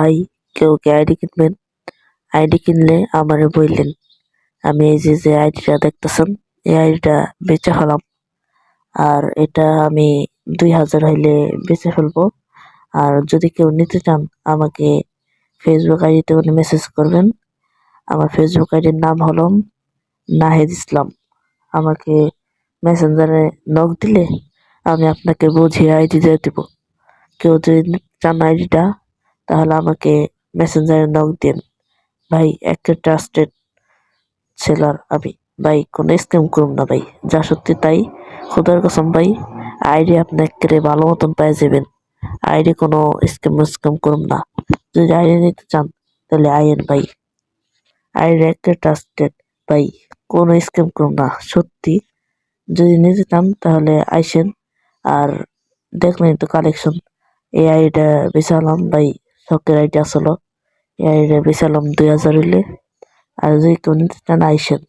ভাই কেউ কি আইডি কিনবেন? আইডি কিনলে আমারে বললেন। আমি এই যে আইডিটা দেখতেছেন এই আইডিটা বেচে ফেলাম। আর এটা আমি 2000 হইলে বেচে ফেলবো। আর যদি কেউ নিতে চান আমাকে ফেসবুক আইডিতে মেসেজ করবেন। আমার ফেসবুক আইডির নাম হলো নাহিদ ইসলাম। আমাকে মেসেঞ্জারে নক দিলে আমি আপনাকে বুঝিয়ে আইডি দিয়ে দিব। কেউ যদি নিতে চান আইডিটা তাহলে আমাকে মেসেঞ্জারে নক দিন। ভাই একটা ট্রাস্টেড সেলার আমি। ভাই কোনো স্ক্যাম করুন না ভাই, যা সত্যি তাই। খোদার কসম ভাই, আইডি আপনি একেবারে ভালো মতন পেয়ে যাবেন। আইডি কোনো স্ক্যাম করুন না। যদি আইডি নিতে চান তাহলে আইয়েন ভাই। আইডি একটা ট্রাস্টেড ভাই, কোনো স্ক্যাম করুন না সত্যি। যদি নিতে চান তাহলে আইসেন। আর দেখলেন তো কালেকশন, এই আইডিটা বেচালাম ভাই, শখের আইডি আসলো। এই আইডিটা বেচালাম 2000 হইলে। আর যদি কেউ নিতে চান আইসেন।